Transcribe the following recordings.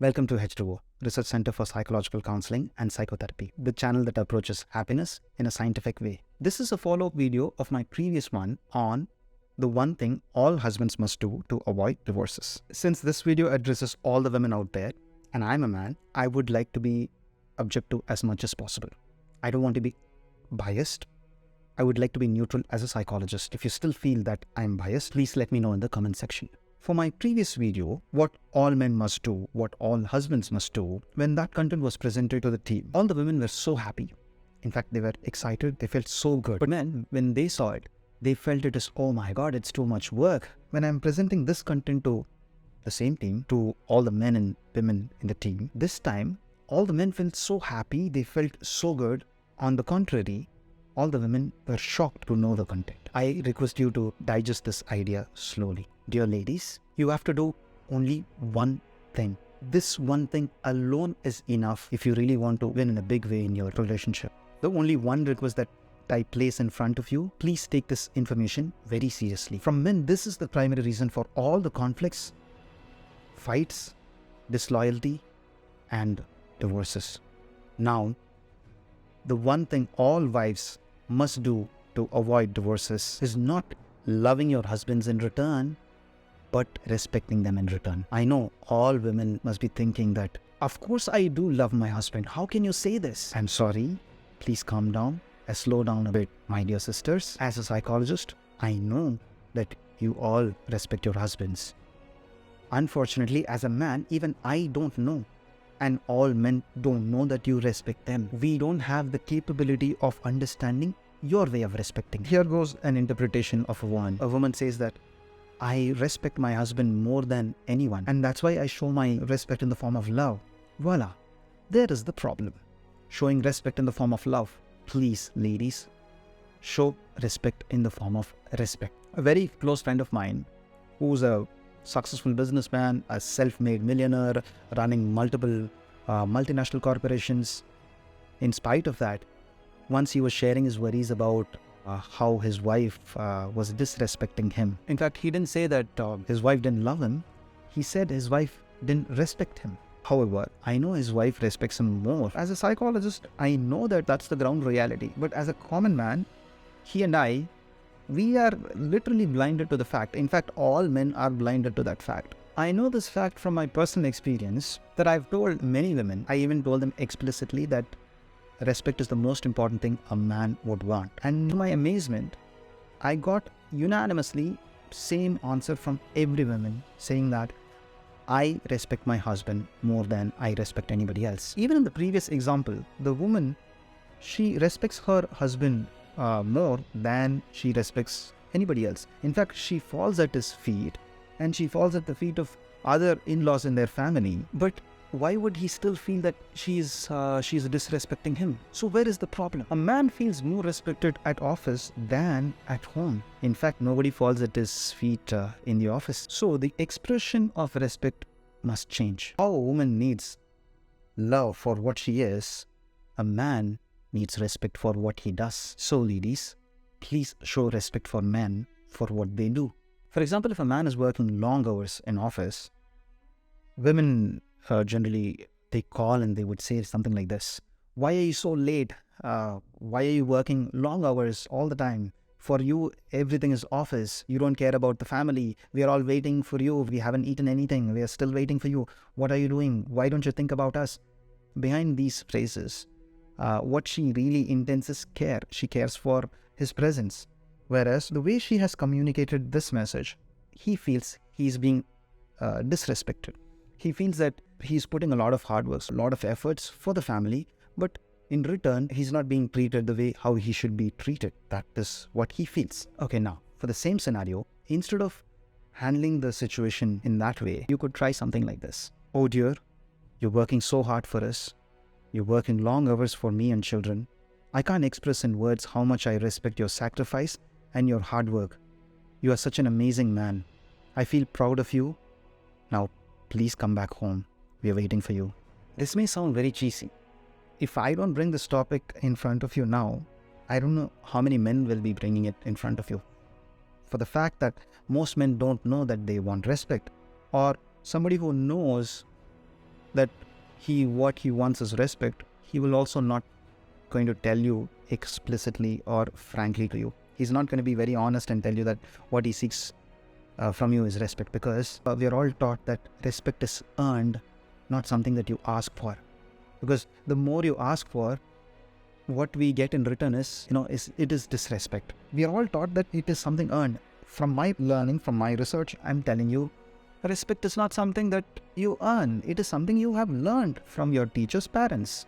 Welcome to H2O Research Centre for Psychological Counselling and Psychotherapy, the channel that approaches happiness in a scientific way. This is a follow-up video of my previous one on the one thing all husbands must do to avoid divorces. Since this video addresses all the women out there, and I'm a man, I would like to be objective as much as possible. I don't want to be biased. I would like to be neutral as a psychologist. If you still feel that I'm biased, please let me know in the comment section. For my previous video, what all men must do, what all husbands must do, when that content was presented to the team, all the women were so happy. In fact, they were excited, they felt so good. But men, when they saw it, they felt it as, oh my God, it's too much work. When I'm presenting this content to the same team, to all the men and women in the team, this time, all the men felt so happy, they felt so good. On the contrary, all the women were shocked to know the content. I request you to digest this idea slowly. Dear ladies, you have to do only one thing. This one thing alone is enough if you really want to win in a big way in your relationship. The only one request that I place in front of you, please take this information very seriously. From men, this is the primary reason for all the conflicts, fights, disloyalty, and divorces. Now, the one thing all wives must do to avoid divorces is not loving your husbands in return, but respecting them in return. I know all women must be thinking that, of course I do love my husband. How can you say this? I'm sorry. Please calm down and slow down a bit, my dear sisters. As a psychologist, I know that you all respect your husbands. Unfortunately, as a man, even I don't know. And all men don't know that you respect them. We don't have the capability of understanding your way of respecting. Here goes an interpretation of a woman. A woman says that, I respect my husband more than anyone, and that's why I show my respect in the form of love. Voila, there is the problem. Showing respect in the form of love. Please, ladies, show respect in the form of respect. A very close friend of mine, who's a successful businessman, a self-made millionaire, running multiple multinational corporations. In spite of that, once he was sharing his worries about how his wife was disrespecting him. In fact, he didn't say that his wife didn't love him. He said his wife didn't respect him. However, I know his wife respects him more. As a psychologist, I know that that's the ground reality. But as a common man, he and I, we are literally blinded to the fact. In fact, all men are blinded to that fact. I know this fact from my personal experience that I've told many women. I even told them explicitly that respect is the most important thing a man would want. And to my amazement, I got unanimously same answer from every woman saying that I respect my husband more than I respect anybody else. Even in the previous example, the woman, she respects her husband more than she respects anybody else. In fact, she falls at his feet and she falls at the feet of other in-laws in their family. But why would he still feel that she's disrespecting him? So where is the problem? A man feels more respected at office than at home. In fact, nobody falls at his feet in the office. So the expression of respect must change. How a woman needs love for what she is, a man needs respect for what he does. So ladies, please show respect for men for what they do. For example, if a man is working long hours in office, women generally, they call and they would say something like this. Why are you so late? Why are you working long hours all the time? For you, everything is office. You don't care about the family. We are all waiting for you. We haven't eaten anything. We are still waiting for you. What are you doing? Why don't you think about us? Behind these phrases, what she really intends is care. She cares for his presence. Whereas the way she has communicated this message, he feels he's being disrespected. He feels that he's putting a lot of hard work, a lot of efforts for the family, but in return, he's not being treated the way how he should be treated. That is what he feels. Okay, now, for the same scenario, instead of handling the situation in that way, you could try something like this. Oh dear, you're working so hard for us. You're working long hours for me and children. I can't express in words how much I respect your sacrifice and your hard work. You are such an amazing man. I feel proud of you. Now, please come back home. We are waiting for you. This may sound very cheesy. If I don't bring this topic in front of you now, I don't know how many men will be bringing it in front of you. For the fact that most men don't know that they want respect, or somebody who knows that what he wants is respect, he will also not going to tell you explicitly or frankly to you. He's not going to be very honest and tell you that what he seeks from you is respect, because we are all taught that respect is earned, not something that you ask for. Because the more you ask for, what we get in return is disrespect. We are all taught that it is something earned. From my learning, from my research, I'm telling you, respect is not something that you earn. It is something you have learned from your teacher's parents.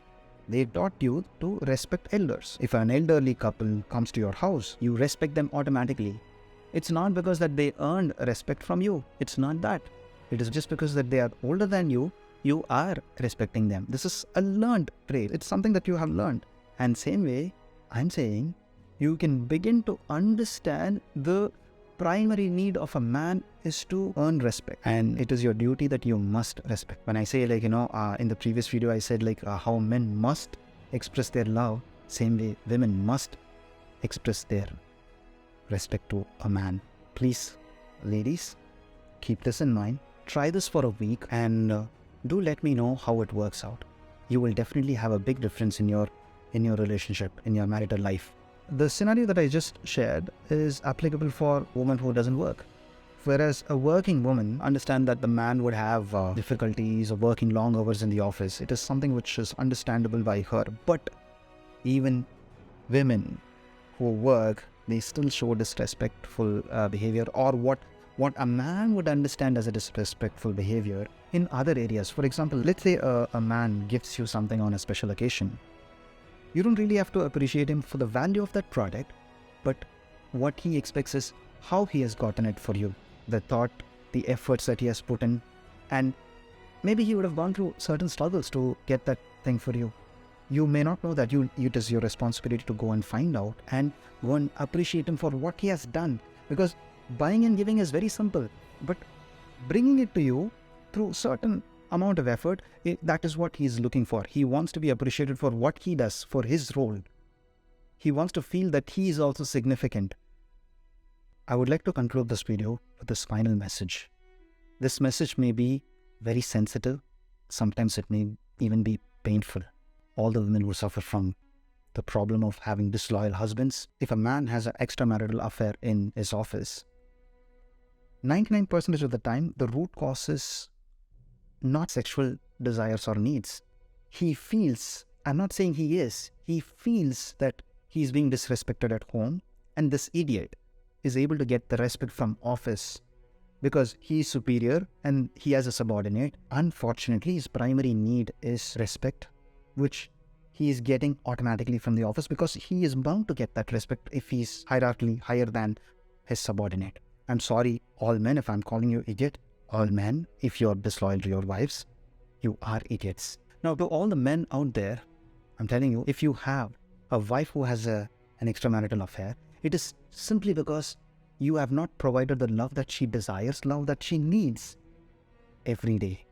They taught you to respect elders. If an elderly couple comes to your house, you respect them automatically. It's not because that they earned respect from you. It's not that. It is just because that they are older than you, you are respecting them. This is a learned trait. It's something that you have learned. And same way, I'm saying, you can begin to understand the primary need of a man is to earn respect, and it is your duty that you must respect. When I say in the previous video I said how men must express their love, same way women must express their respect to a man. Please, ladies, keep this in mind. Try this for a week and do let me know how it works out. You will definitely have a big difference in your relationship, in your marital life. The scenario that I just shared is applicable for a woman who doesn't work. Whereas a working woman, understand that the man would have difficulties of working long hours in the office. It is something which is understandable by her. But even women who work, they still show disrespectful behavior, or what a man would understand as a disrespectful behavior in other areas. For example, let's say a man gives you something on a special occasion. You don't really have to appreciate him for the value of that product, but what he expects is how he has gotten it for you, the thought, the efforts that he has put in, and maybe he would have gone through certain struggles to get that thing for you. You may not know that it is your responsibility to go and find out and go and appreciate him for what he has done, because buying and giving is very simple, but bringing it to you through certain amount of effort, that is what he is looking for. He wants to be appreciated for what he does, for his role. He wants to feel that he is also significant. I would like to conclude this video with this final message. This message may be very sensitive. Sometimes it may even be painful. All the women who suffer from the problem of having disloyal husbands. If a man has an extramarital affair in his office, 99% of the time, the root cause is not sexual desires or needs. He feels, I'm not saying he is, he feels that he's being disrespected at home, and this idiot is able to get the respect from office because he is superior and he has a subordinate. Unfortunately, his primary need is respect, which he is getting automatically from the office because he is bound to get that respect if he's hierarchically higher than his subordinate. I'm sorry, all men, if I'm calling you idiot. All men, if you're disloyal to your wives, you are idiots. Now, to all the men out there, I'm telling you, if you have a wife who has an extramarital affair, it is simply because you have not provided the love that she desires, love that she needs. Every day,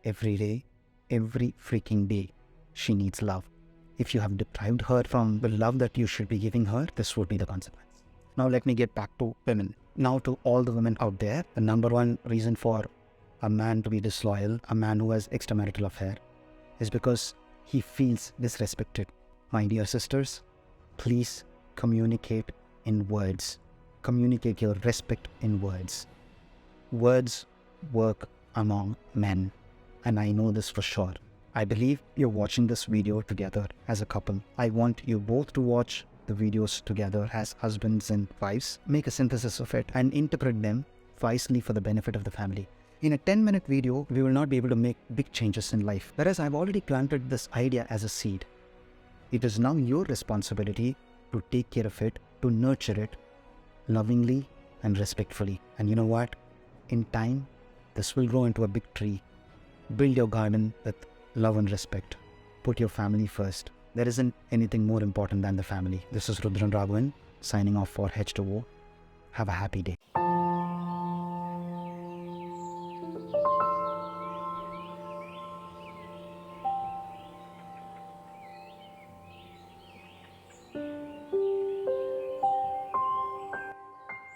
every freaking day, she needs love. If you have deprived her from the love that you should be giving her, this would be the consequence. Now, let me get back to women. Now, to all the women out there, the number one reason for a man to be disloyal, a man who has extramarital affair, is because he feels disrespected. My dear sisters, please communicate in words. Communicate your respect in words. Words work among men, and I know this for sure. I believe you're watching this video together as a couple. I want you both to watch the videos together as husbands and wives, make a synthesis of it and interpret them wisely for the benefit of the family. In a 10-minute video, we will not be able to make big changes in life. Whereas I've already planted this idea as a seed. It is now your responsibility to take care of it, to nurture it lovingly and respectfully. And you know what? In time, this will grow into a big tree. Build your garden with love and respect. Put your family first. There isn't anything more important than the family. This is Ruthran Raghavan signing off for H2O. Have a happy day.